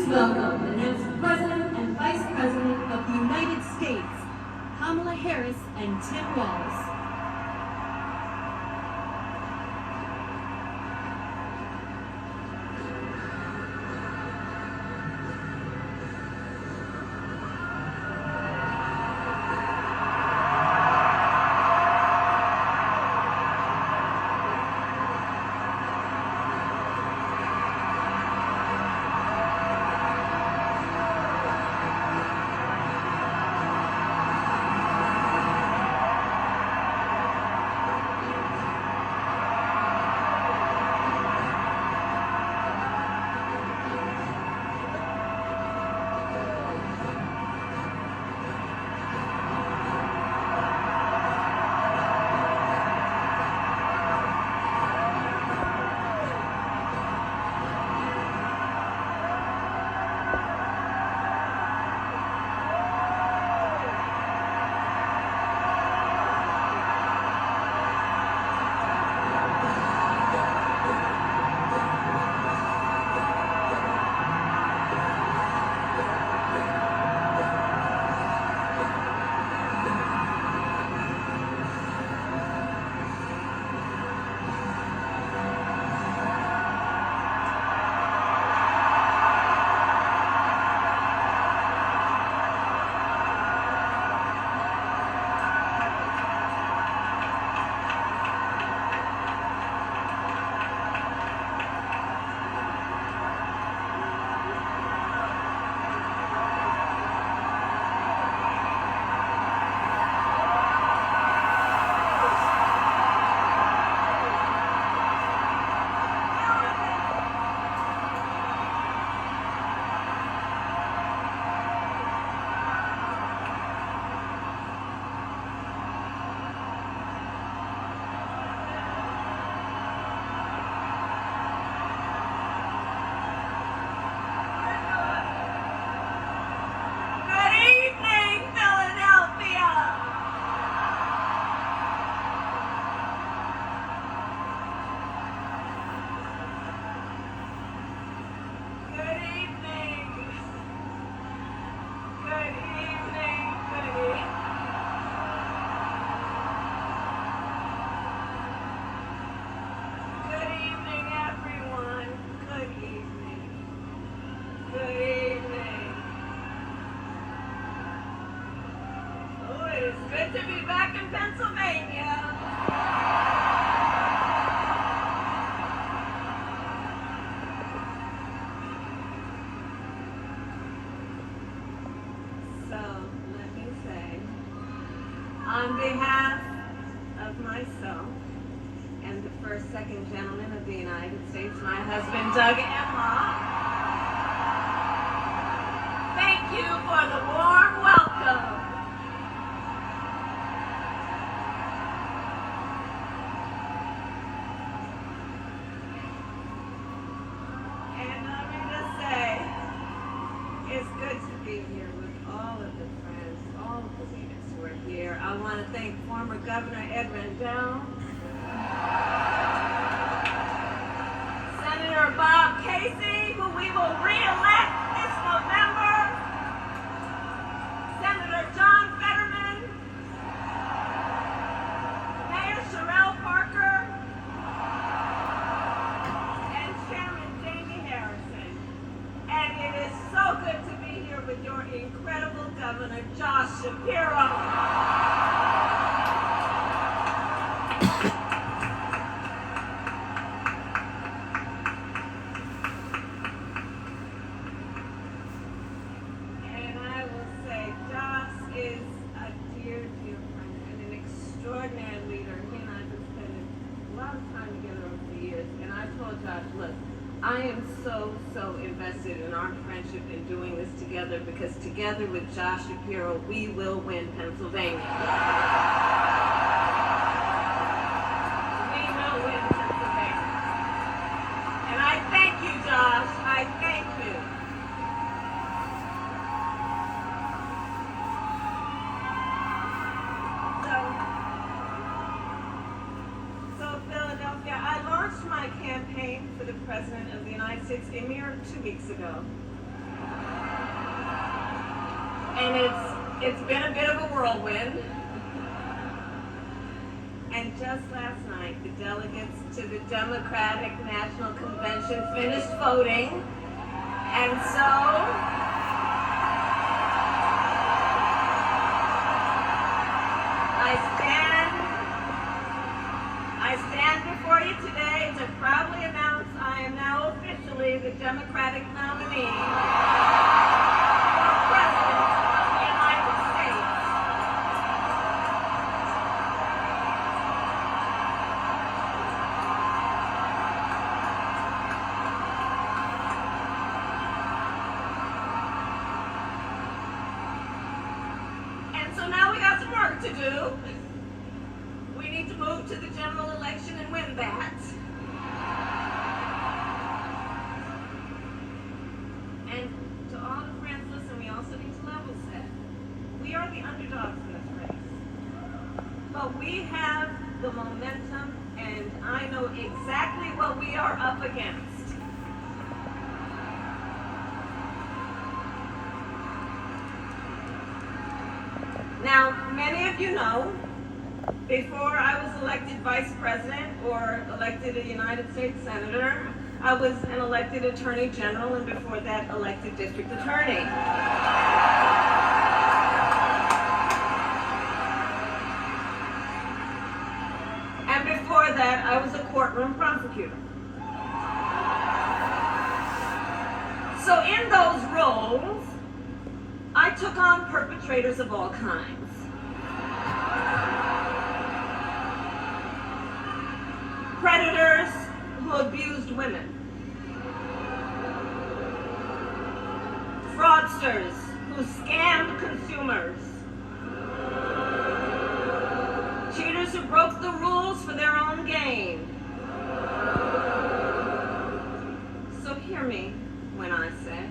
welcome the next President and Vice President of the United States, Kamala Harris and Tim Walz. Good to be back in Pennsylvania. So, let me say, on behalf of myself and the first, second gentleman of the United States, my husband, Doug Emhoff, thank you for the warm welcome. It's good to be here with all of the friends, all of the leaders who are here. I want to thank former Governor Ed Rendell, Senator Bob Casey, who we will re-elect this November, Senator John Fetterman, Mayor Sherelle Parker, and Chairman Jamie Harrison. And it is so good to be here with your incredible Governor, Josh Shapiro. And I will say, Josh is a dear, dear friend and an extraordinary leader. He and I have been spending a lot of time together over the years. And I told Josh, look, I am so invested in our friendship and doing this together because together with Josh Shapiro, we will win Pennsylvania. We will win Pennsylvania. And I thank you, Josh. I thank you. So Philadelphia, I launched my campaign for the President of the United States a mere 2 weeks ago. And it's been a bit of a whirlwind. And just last night, the delegates to the Democratic National Convention finished voting. And so, I stand before you today to proudly announce I am now officially the Democratic nominee for President of the United States. And so now we got some work to do. We need to move to the general election and win that. And to all the friends, listen, we also need to level set. We are the underdogs in this race. But we have the momentum, and I know exactly what we are up against. Now, many of you know, before I was elected vice president or elected a United States senator, I was an elected attorney general, and before that, elected district attorney. And before that, I was a courtroom prosecutor. So in those roles, I took on perpetrators of all kinds. Predators who abused women. Fraudsters who scammed consumers. Cheaters who broke the rules for their own gain. So hear me when I say,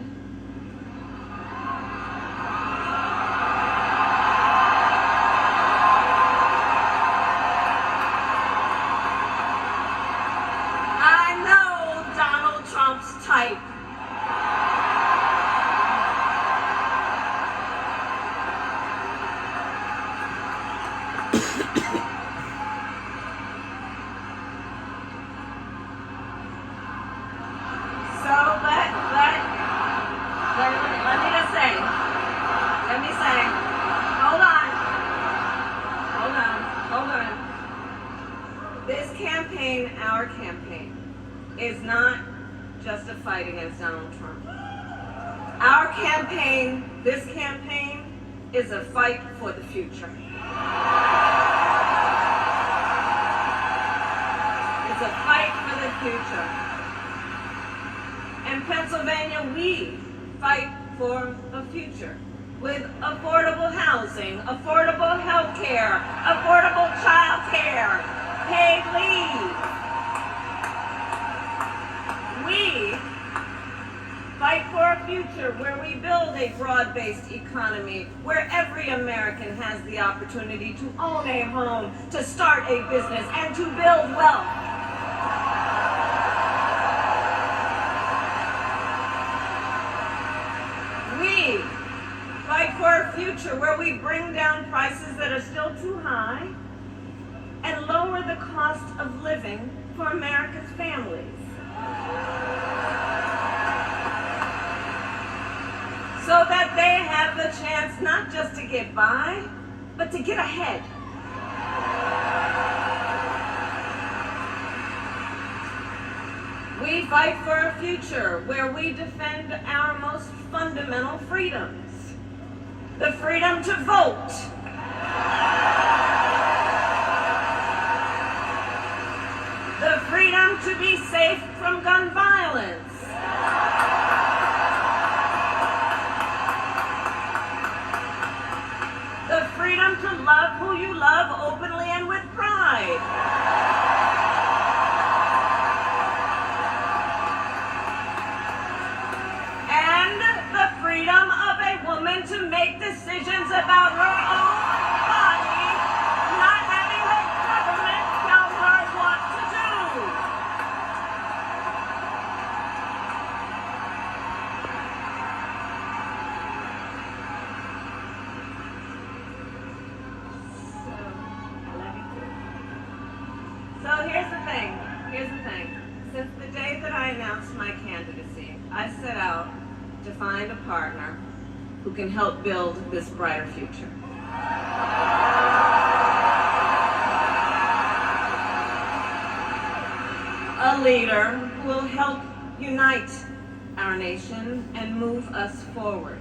type. So let me say, hold on. This campaign, our campaign, is not just a fight against Donald Trump. Our campaign, this campaign, is a fight for the future. It's a fight for the future. In Pennsylvania, we fight for a future with affordable housing, affordable health care, affordable child care, paid leave. We fight for a future where we build a broad-based economy, where every American has the opportunity to own a home, to start a business, and to build wealth. We fight for a future where we bring down prices that are still too high and lower the cost of living for America's families. So that they have the chance not just to get by, but to get ahead. We fight for a future where we defend our most fundamental freedoms. The freedom to vote. The freedom to be safe from gun violence. The freedom to love who you love openly and with pride. And the freedom of a woman to make decisions about her own body, not having the government tell her what to do. set out to find a partner who can help build this brighter future. A leader who will help unite our nation and move us forward.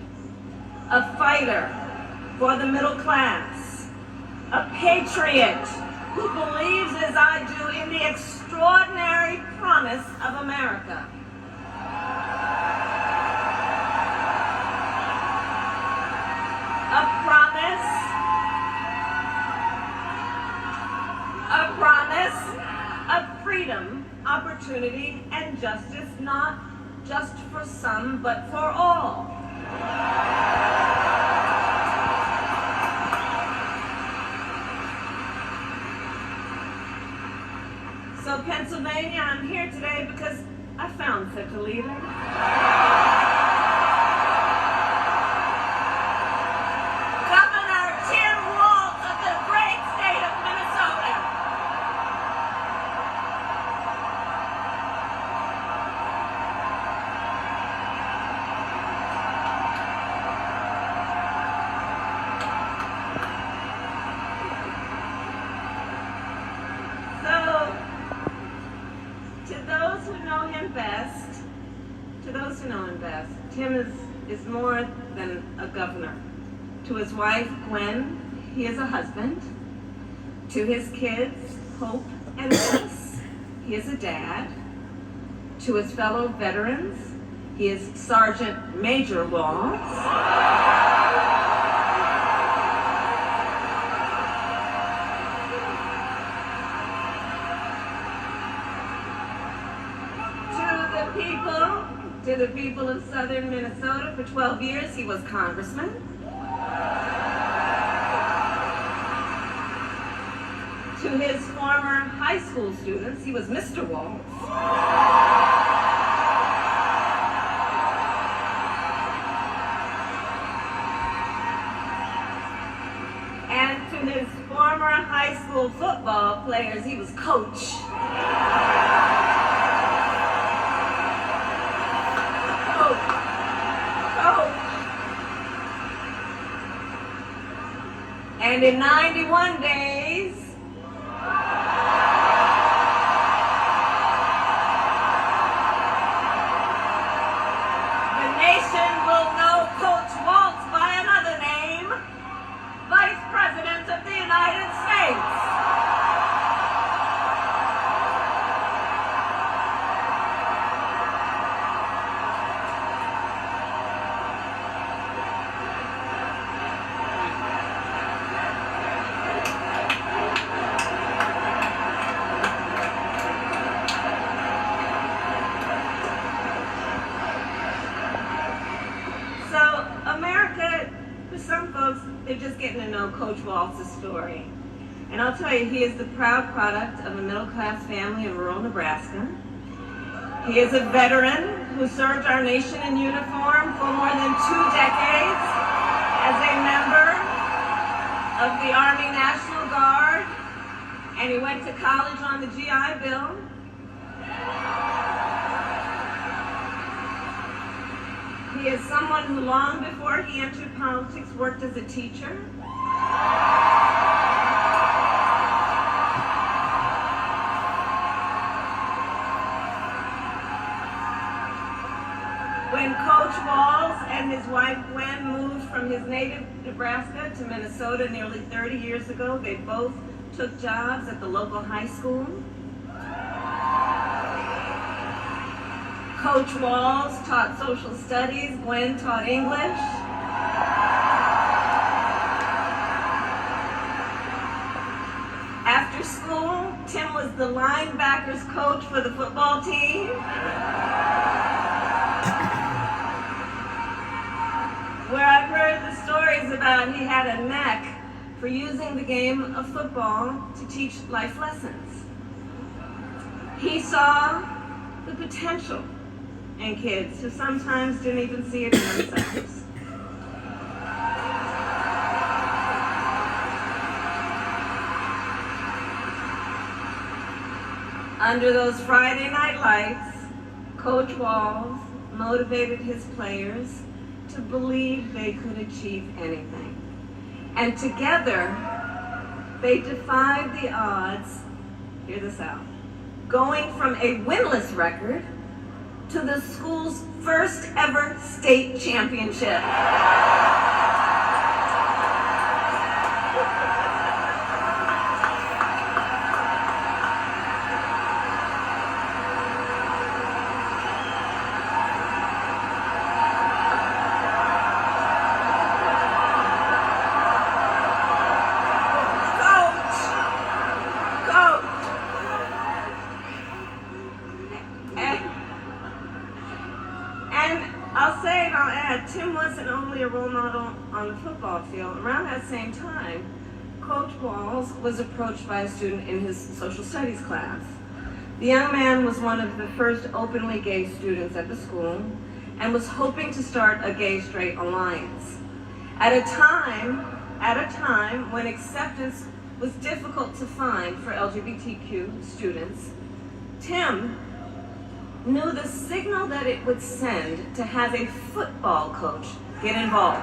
A fighter for the middle class. A patriot who believes, as I do, in the extraordinary promise of America. A promise of freedom, opportunity, and justice, not just for some, but for all. So Pennsylvania, I'm here today because I found such a leader. Governor Tim Walz of the great state of Minnesota. To know him best, Tim is more than a governor. To his wife, Gwen, he is a husband. To his kids, Hope and Willis, he is a dad. To his fellow veterans, he is Sergeant Major Walz. To the people of southern Minnesota, for 12 years he was congressman. To his former high school students, he was Mr. Walz. And to his former high school football players, he was Coach. And in 91 days, the nation will know Coach Walz by another name, Vice President of the United States. They're just getting to know Coach Walz's story. And I'll tell you, he is the proud product of a middle-class family in rural Nebraska. He is a veteran who served our nation in uniform for more than 2 decades as a member of the Army National Guard, and he went to college on the GI Bill. He is someone who, long before he entered politics, worked as a teacher. When Coach Walz and his wife Gwen moved from his native Nebraska to Minnesota nearly 30 years ago, they both took jobs at the local high school. Coach Walz taught social studies, Gwen taught English. After school, Tim was the linebackers coach for the football team. Where I've heard the stories about he had a knack for using the game of football to teach life lessons. He saw the potential in kids who sometimes didn't even see it in themselves. Under those Friday night lights, Coach Walz motivated his players to believe they could achieve anything. And together, they defied the odds, hear this out, going from a winless record to the school's first ever state championship. Tim wasn't only a role model on the football field. Around that same time, Coach Walz was approached by a student in his social studies class. The young man was one of the first openly gay students at the school and was hoping to start a gay-straight alliance. At a time when acceptance was difficult to find for LGBTQ students, Tim knew the signal that it would send to have a football coach get involved.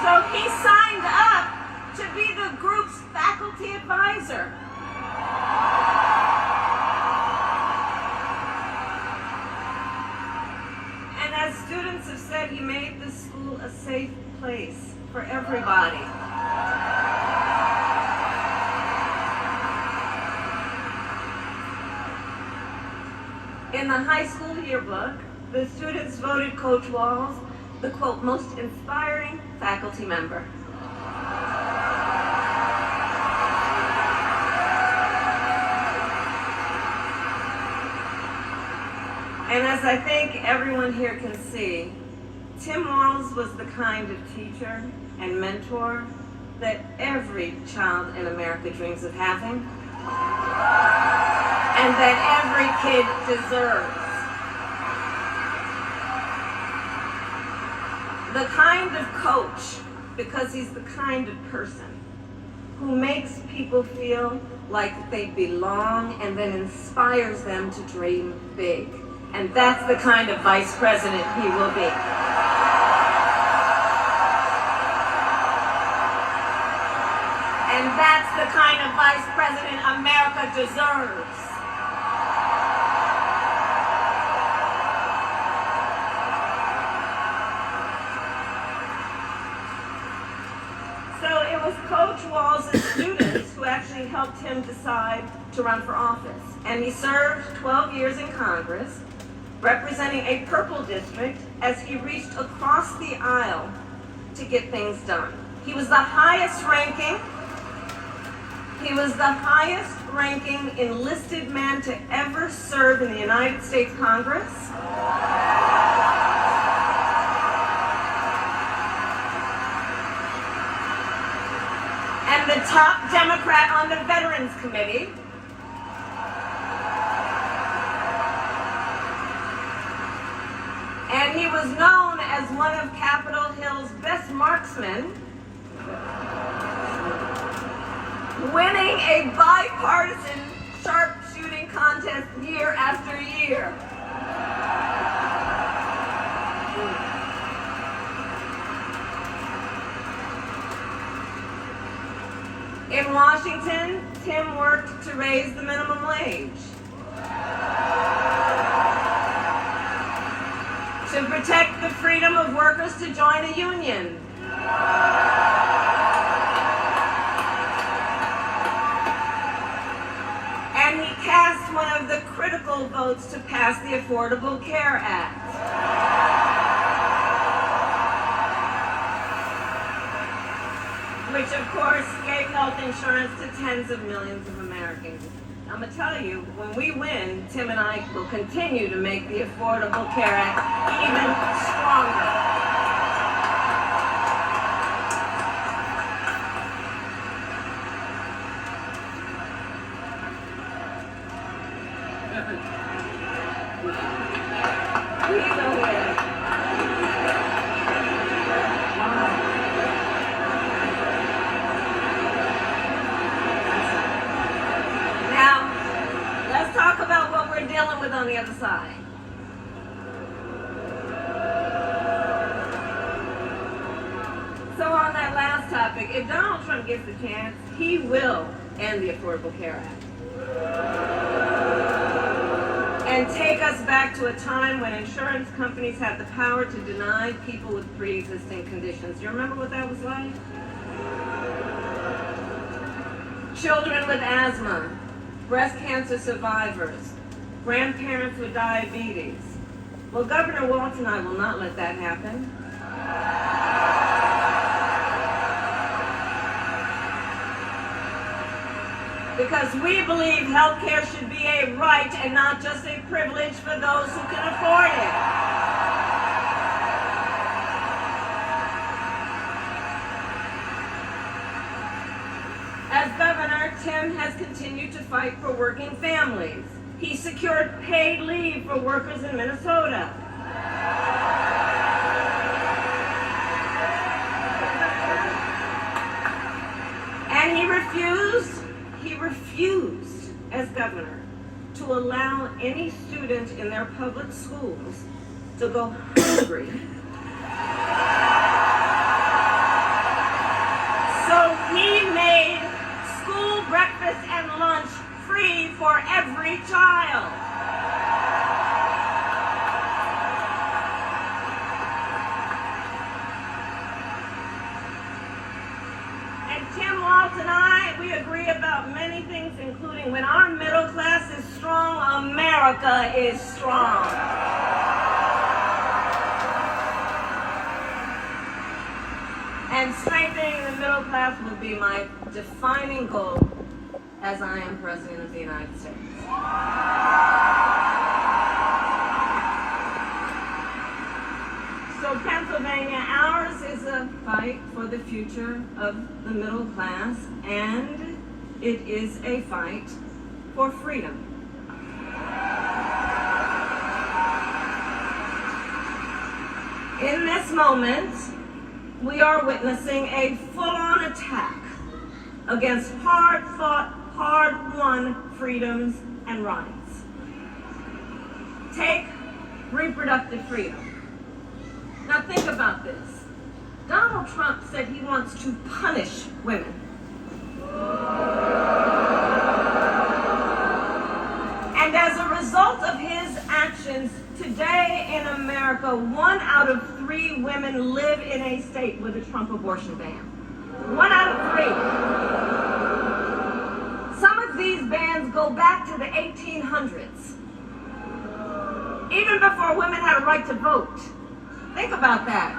So he signed up to be the group's faculty advisor. As students have said, he made the school a safe place for everybody. In the high school yearbook, the students voted Coach Walz the, quote, most inspiring faculty member. And as I think everyone here can see, Tim Walz was the kind of teacher and mentor that every child in America dreams of having, and that every kid deserves. The kind of coach, because he's the kind of person who makes people feel like they belong and then inspires them to dream big. And that's the kind of vice president he will be. And that's the kind of vice president America deserves. So it was Coach Walz's students who actually helped him decide to run for office. And he served 12 years in Congress, representing a purple district as he reached across the aisle to get things done. He was the highest ranking enlisted man to ever serve in the United States Congress. And the top Democrat on the Veterans Committee. And he was known as one of Capitol Hill's best marksmen, winning a bipartisan sharpshooting contest year after year. In Washington, Tim worked to raise the minimum wage, to protect the freedom of workers to join a union, and he cast one of the critical votes to pass the Affordable Care Act. Which of course gave health insurance to tens of millions of Americans. I'm going to tell you, when we win, Tim and I will continue to make the Affordable Care Act even stronger. He's a win. Now, let's talk about what we're dealing with on the other side. So on that last topic, if Donald Trump gets the chance, he will end the Affordable Care Act. And take us back to a time when insurance companies had the power to deny people with pre-existing conditions. Do you remember what that was like? Children with asthma, breast cancer survivors, grandparents with diabetes. Well, Governor Walz and I will not let that happen. Because we believe health care should be a right and not just a privilege for those who can afford it. As governor, Tim has continued to fight for working families. He secured paid leave for workers in Minnesota. And he refused as governor to allow any student in their public schools to go hungry. So he made school breakfast and lunch free for every child. Tim Walz and I, we agree about many things, including when our middle class is strong, America is strong. And strengthening the middle class will be my defining goal as I am President of the United States. So Pennsylvania, ours is a fight for the future of the middle class, and it is a fight for freedom. In this moment, we are witnessing a full-on attack against hard-fought, hard-won freedoms and rights. Take reproductive freedom. Now think about this. Donald Trump said he wants to punish women. And as a result of his actions, today in America, 1 out of 3 women live in a state with a Trump abortion ban. 1 out of 3. Some of these bans go back to the 1800s. Even before women had a right to vote. Think about that.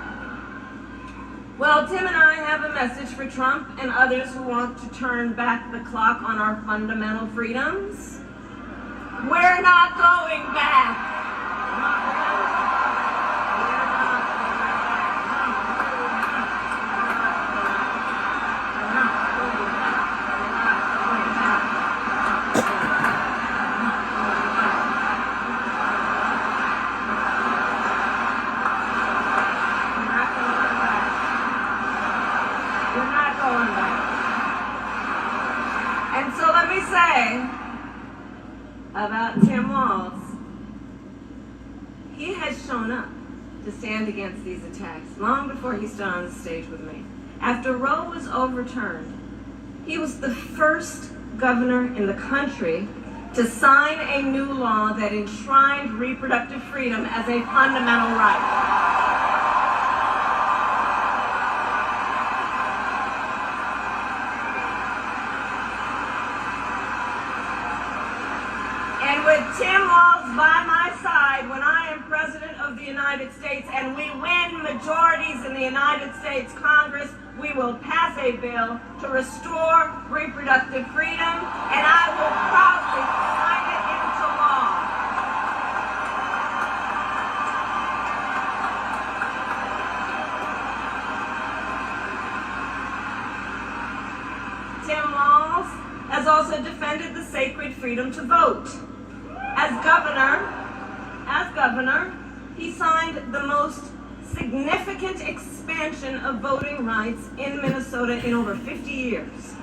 Well, Tim and I have a message for Trump and others who want to turn back the clock on our fundamental freedoms. We're not going back. And so let me say about Tim Walz, he has shown up to stand against these attacks long before he stood on the stage with me. After Roe was overturned, he was the first governor in the country to sign a new law that enshrined reproductive freedom as a fundamental right. And with Tim Walz by my side, when I am President of the United States and we win majorities in the United States Congress, we will pass a bill to restore reproductive freedom, and I will proudly sign it into law. Tim Walz has also defended the sacred freedom to vote. As governor, he signed the most significant expansion of voting rights in Minnesota in over 50 years.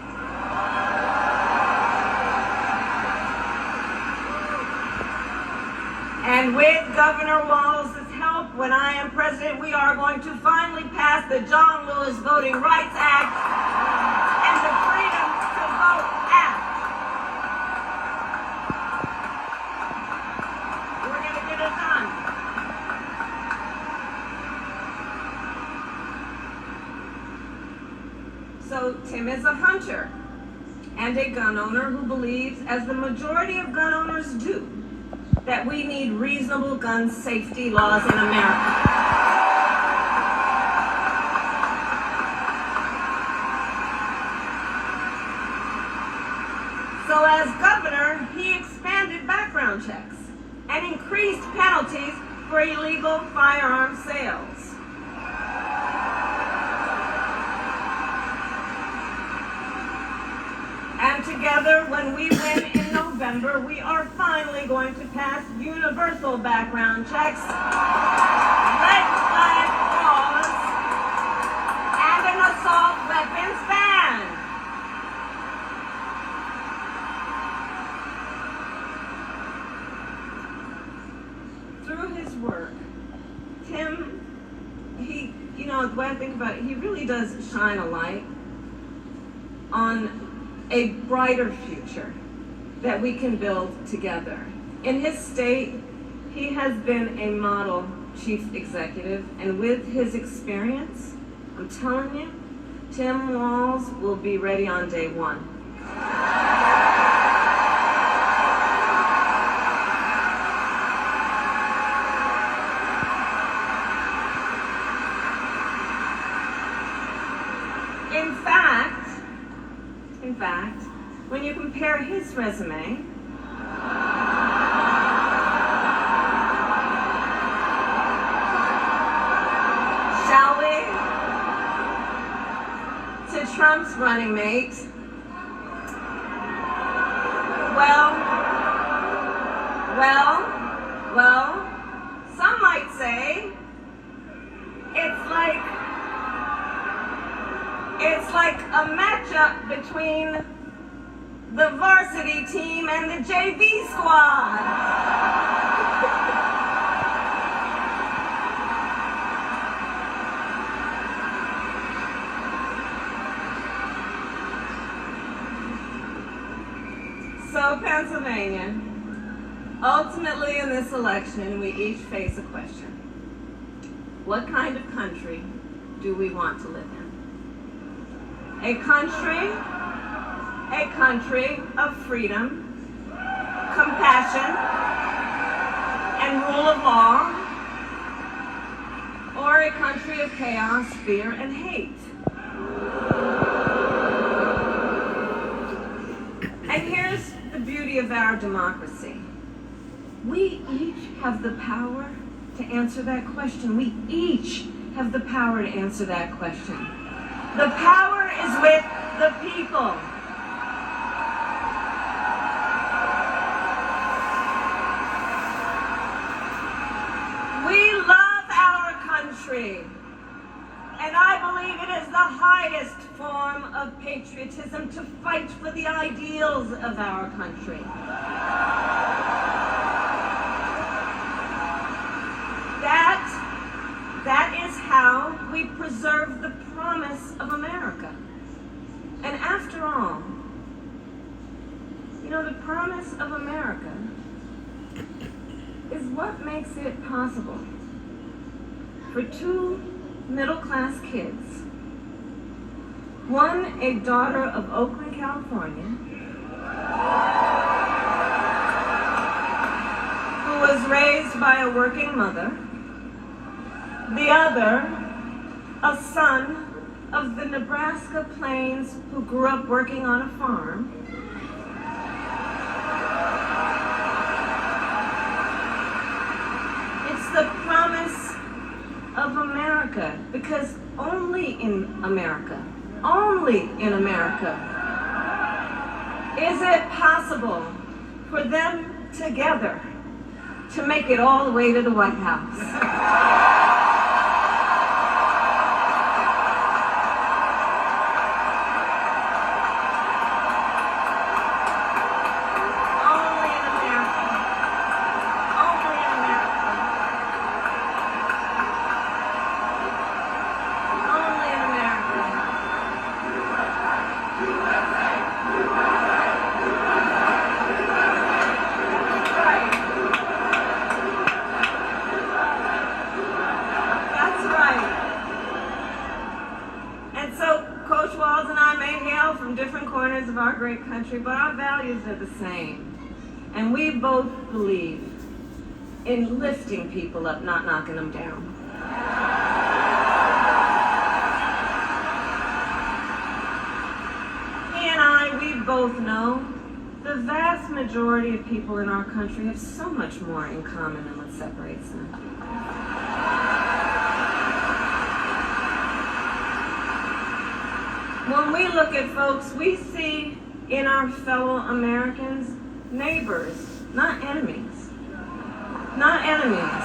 And with Governor Walz's help, when I am president, we are going to finally pass the John Lewis Voting Rights Act and the Freedom to Vote Act. We're going to get it done. So Tim is a hunter and a gun owner who believes, as the majority of gun owners do, that we need reasonable gun safety laws in America. So as governor, he expanded background checks and increased penalties for illegal firearm sales. And together, when we win in November, we are finally going to pass universal background checks, red flag laws, and an assault weapons ban. Through his work, Tim, the way I think about it, he really does shine a light on a brighter future that we can build together. In his state, he has been a model chief executive, and with his experience, I'm telling you, Tim Walz will be ready on day one. In fact, when you compare his resume shall we, to Trump's running mate, well, some might say it's like a matchup between the varsity team and the JV squad. So, Pennsylvania, ultimately in this election, we each face a question. What kind of country do we want to live in? A country of freedom, compassion, and rule of law, or a country of chaos, fear, and hate? And here's the beauty of our democracy. We each have the power to answer that question. We each have the power to answer that question. The power is with the people. We love our country, and I believe it is the highest form of patriotism to fight for the ideals of our country. That is how we preserve the promise of America. And after all, the promise of America is what makes it possible for two middle-class kids, one a daughter of Oakland, California, who was raised by a working mother, the other a son of the Nebraska plains who grew up working on a farm. It's the promise of America, because only in America is it possible for them together to make it all the way to the White House. Coach Walz and I may hail from different corners of our great country, but our values are the same. And we both believe in lifting people up, not knocking them down. He and I, we both know the vast majority of people in our country have so much more in common than what separates them. When we look at folks, we see in our fellow Americans neighbors, not enemies. Not enemies.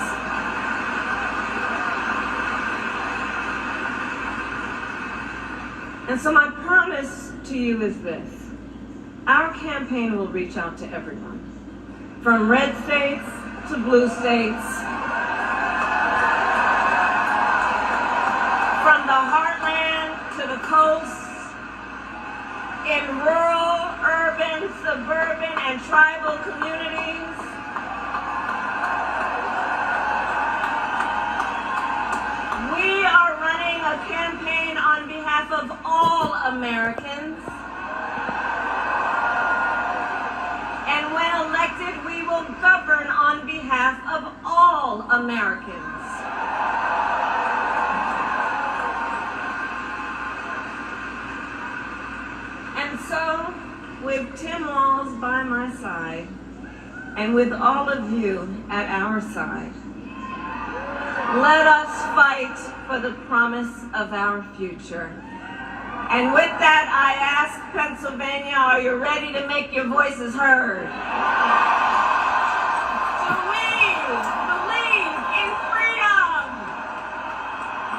And so my promise to you is this. Our campaign will reach out to everyone, from red states to blue states, from the heartland to the coast, in rural, urban, suburban, and tribal communities. We are running a campaign on behalf of all Americans. And when elected, we will govern on behalf of all Americans. And so, with Tim Walz by my side, and with all of you at our side, let us fight for the promise of our future. And with that, I ask Pennsylvania, are you ready to make your voices heard? Do we believe in freedom?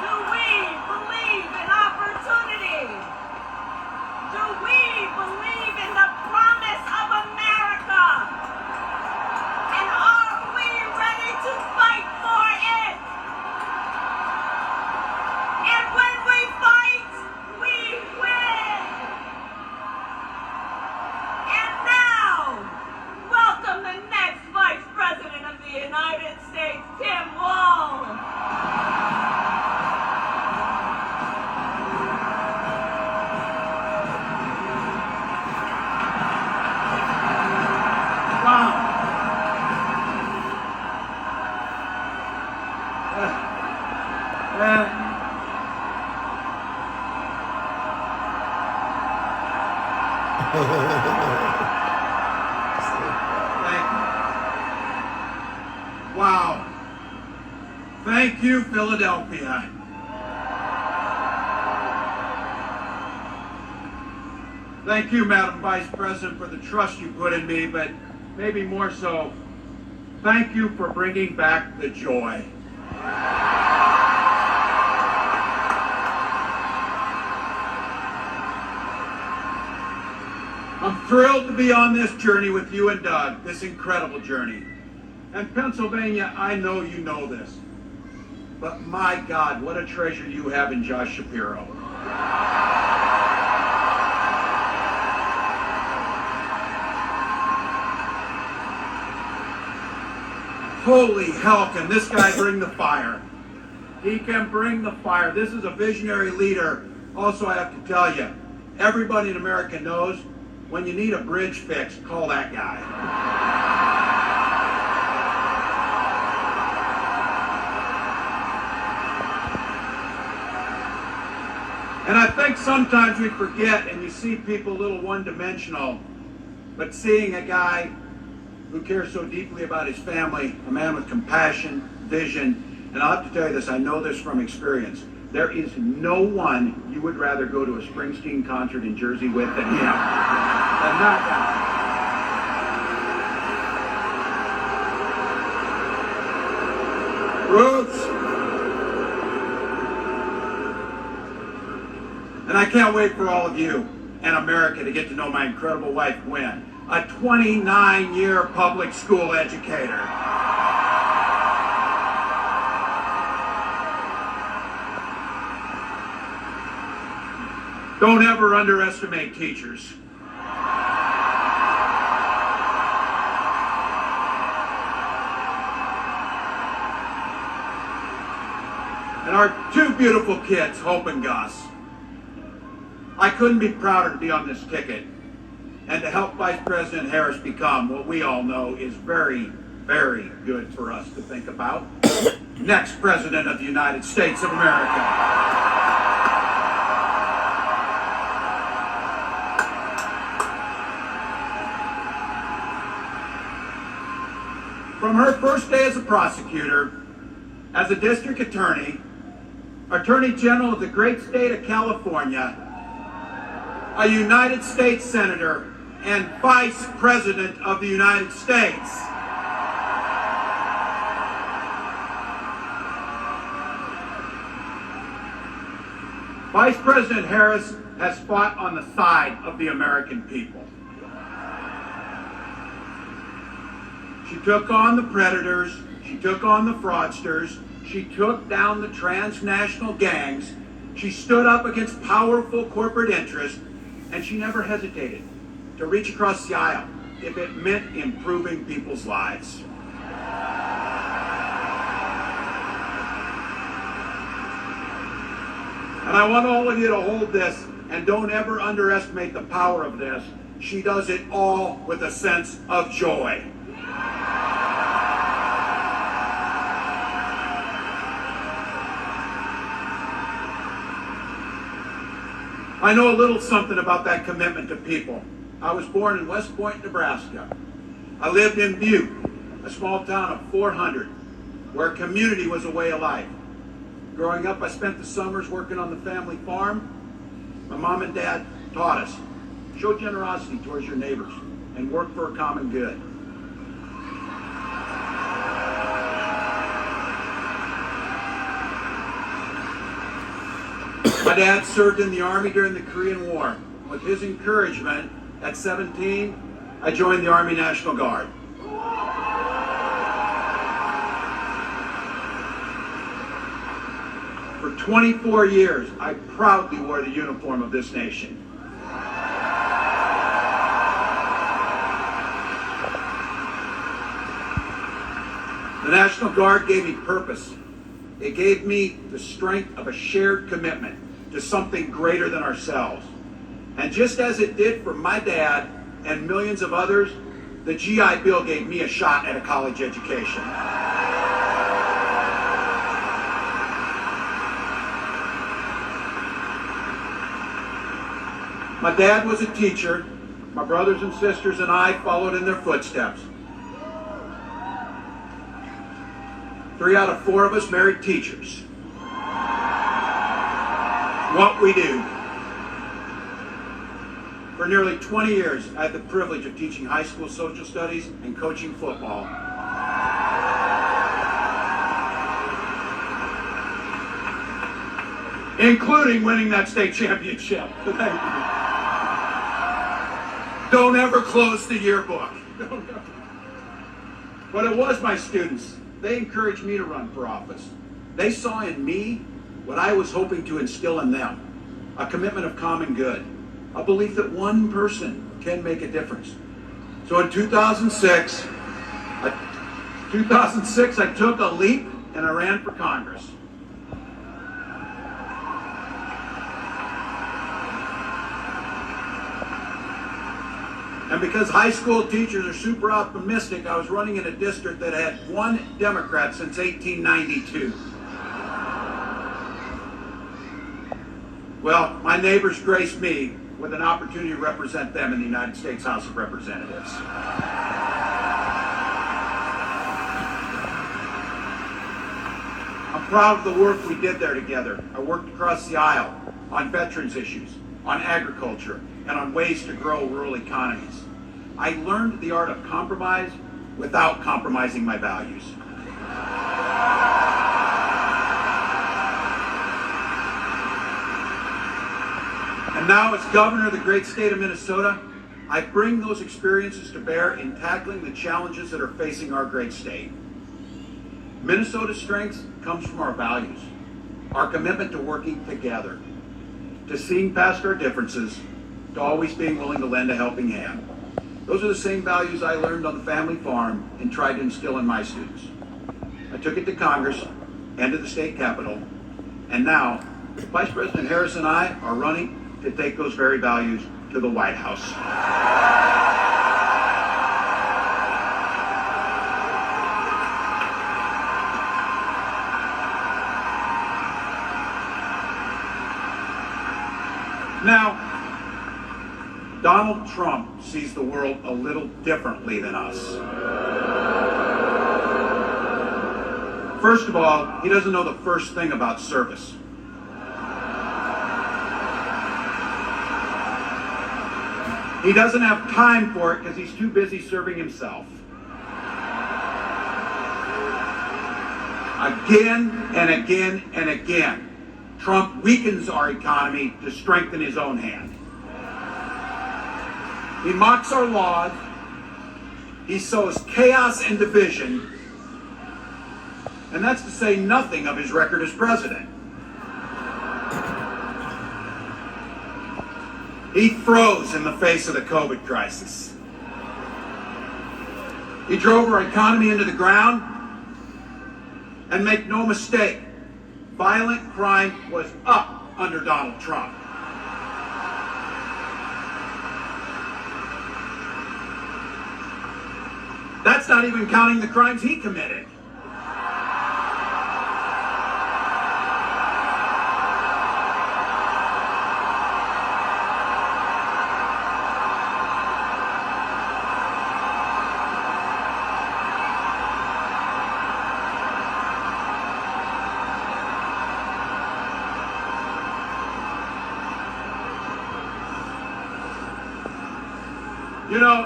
Do we believe in opportunity? Do we believe in the promise of America? And are we ready to fight for it? And when we fight, we win. And now, welcome the next Vice President of the United States, Tim Walz. Wow. Thank you, Philadelphia. Thank you, Madam Vice President, for the trust you put in me, but maybe more so, thank you for bringing back the joy. I'm thrilled to be on this journey with you and Doug, this incredible journey. And Pennsylvania, I know you know this, but my God, what a treasure you have in Josh Shapiro. Holy hell, can this guy bring the fire? He can bring the fire. This is a visionary leader. Also, I have to tell you, everybody in America knows when you need a bridge fixed, call that guy. And I think sometimes we forget and you see people a little one-dimensional, but seeing a guy who cares so deeply about his family, a man with compassion, vision, and I'll have to tell you this, I know this from experience, there is no one you would rather go to a Springsteen concert in Jersey with than him. And not that. Roots. And I can't wait for all of you and America to get to know my incredible wife, Gwen, a 29-year public school educator. Don't ever underestimate teachers. And our two beautiful kids, Hope and Gus. I couldn't be prouder to be on this ticket and to help Vice President Harris become what we all know is very, very good for us to think about. Next President of the United States of America. From her first day as a prosecutor, as a district attorney, Attorney General of the great state of California, a United States Senator, and Vice President of the United States. Vice President Harris has fought on the side of the American people. She took on the predators, she took on the fraudsters, she took down the transnational gangs, she stood up against powerful corporate interests, and she never hesitated to reach across the aisle if it meant improving people's lives. And I want all of you to hold this and don't ever underestimate the power of this. She does it all with a sense of joy. I know a little something about that commitment to people. I was born in West Point, Nebraska. I lived in Butte, a small town of 400, where community was a way of life. Growing up, I spent the summers working on the family farm. My mom and dad taught us, show generosity towards your neighbors and work for a common good. My dad served in the Army during the Korean War. With his encouragement, at 17, I joined the Army National Guard. For 24 years, I proudly wore the uniform of this nation. The National Guard gave me purpose. It gave me the strength of a shared commitment to something greater than ourselves. And just as it did for my dad and millions of others, the GI Bill gave me a shot at a college education. My dad was a teacher. My brothers and sisters and I followed in their footsteps. 3 out of 4 of us married teachers. What we do. For nearly 20 years, I had the privilege of teaching high school social studies and coaching football. Including winning that state championship. Thank you. Don't ever close the yearbook. But it was my students. They encouraged me to run for office. They saw in me what I was hoping to instill in them, a commitment of common good, a belief that one person can make a difference. So in 2006, I took a leap and I ran for Congress. And because high school teachers are super optimistic, I was running in a district that had 1 Democrat since 1892. Well, my neighbors graced me with an opportunity to represent them in the United States House of Representatives. I'm proud of the work we did there together. I worked across the aisle on veterans issues, on agriculture, and on ways to grow rural economies. I learned the art of compromise without compromising my values. And now, as governor of the great state of Minnesota, I bring those experiences to bear in tackling the challenges that are facing our great state. Minnesota's strength comes from our values, our commitment to working together, to seeing past our differences, to always being willing to lend a helping hand. Those are the same values I learned on the family farm and tried to instill in my students. I took it to Congress and to the state capitol, and now Vice President Harris and I are running to take those very values to the White House. Now, Donald Trump sees the world a little differently than us. First of all, he doesn't know the first thing about service. He doesn't have time for it because he's too busy serving himself. Again and again and again, Trump weakens our economy to strengthen his own hand. He mocks our laws. He sows chaos and division. And that's to say nothing of his record as president. He froze in the face of the COVID crisis. He drove our economy into the ground. And make no mistake, violent crime was up under Donald Trump. That's not even counting the crimes he committed. You know,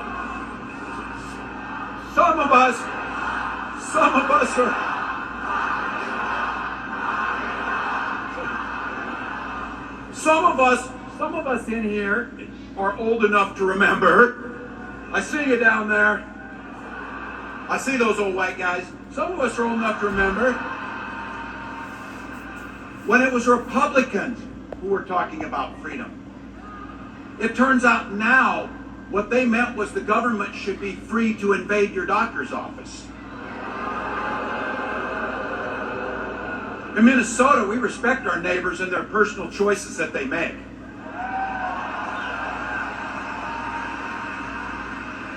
some of us in here are old enough to remember. I see you down there. I see those old white guys. Some of us are old enough to remember when it was Republicans who were talking about freedom. It turns out now what they meant was the government should be free to invade your doctor's office. In Minnesota, we respect our neighbors and their personal choices that they make.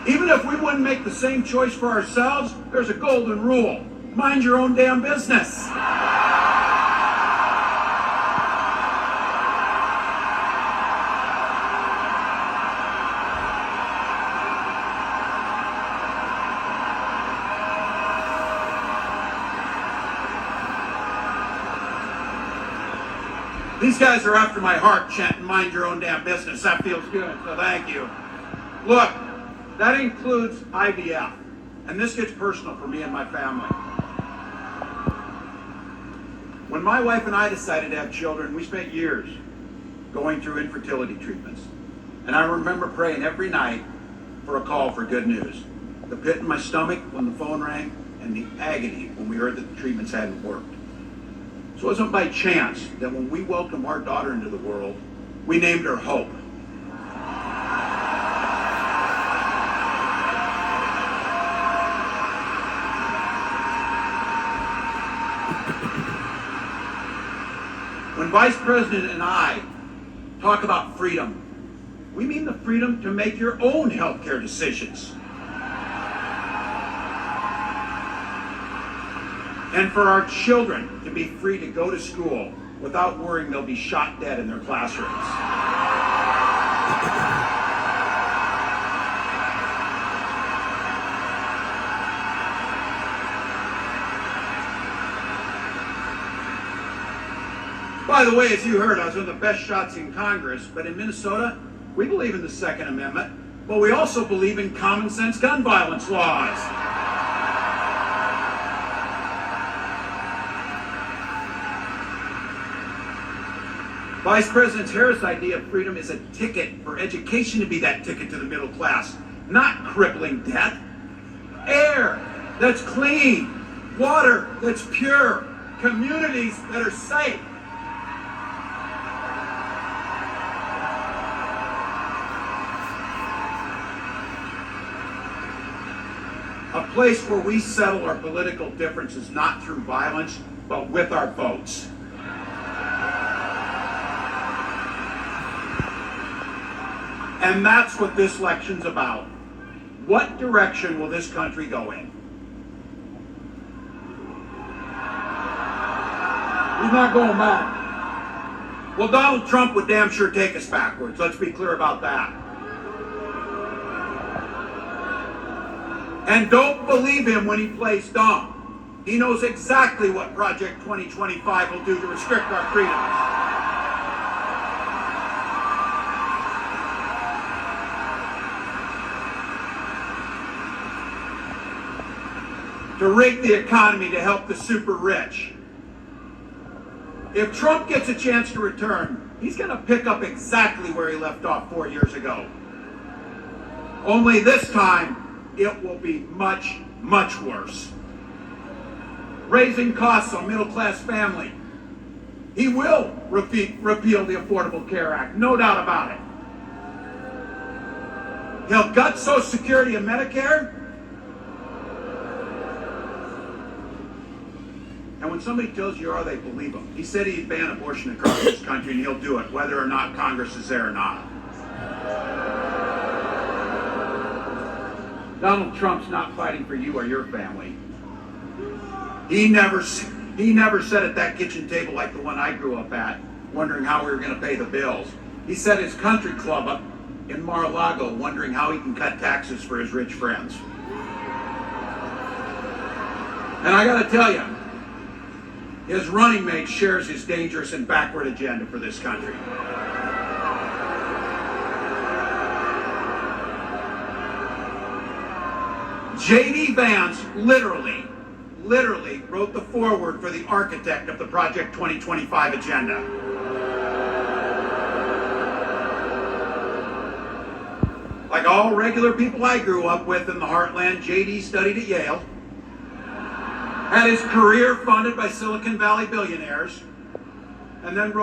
Even if we wouldn't make the same choice for ourselves, there's a golden rule. Mind your own damn business. These guys are after my heart chanting, mind your own damn business. That feels good, so thank you. Look, that includes IVF. And this gets personal for me and my family. When my wife and I decided to have children, we spent years going through infertility treatments. And I remember praying every night for a call for good news. The pit in my stomach when the phone rang, and the agony when we heard that the treatments hadn't worked. So it wasn't by chance that when we welcomed our daughter into the world, we named her Hope. When Vice President and I talk about freedom, we mean the freedom to make your own healthcare decisions. And for our children to be free to go to school without worrying they'll be shot dead in their classrooms. By the way, as you heard, I was one of the best shots in Congress, but in Minnesota, we believe in the Second Amendment, but we also believe in common sense gun violence laws. Vice President Harris' idea of freedom is a ticket for education to be that ticket to the middle class, not crippling debt. Air that's clean, water that's pure, communities that are safe. A place where we settle our political differences not through violence, but with our votes. And that's what this election's about. What direction will this country go in? He's not going back. Well, Donald Trump would damn sure take us backwards. Let's be clear about that. And don't believe him when he plays dumb. He knows exactly what Project 2025 will do to restrict our freedoms. To rig the economy to help the super rich. If Trump gets a chance to return, he's going to pick up exactly where he left off 4 years ago. Only this time, it will be much, much worse. Raising costs on middle-class family. He will repeal the Affordable Care Act, no doubt about it. He'll gut Social Security and Medicare. And when somebody tells you, they believe him. He said he'd ban abortion across this country, and he'll do it, whether or not Congress is there or not. Donald Trump's not fighting for you or your family. He never sat at that kitchen table like the one I grew up at, wondering how we were going to pay the bills. He sat at his country club up in Mar-a-Lago, wondering how he can cut taxes for his rich friends. And I got to tell you, his running mate shares his dangerous and backward agenda for this country. J.D. Vance literally wrote the foreword for the architect of the Project 2025 agenda. Like all regular people I grew up with in the heartland, J.D. studied at Yale, had his career funded by Silicon Valley billionaires, and then wrote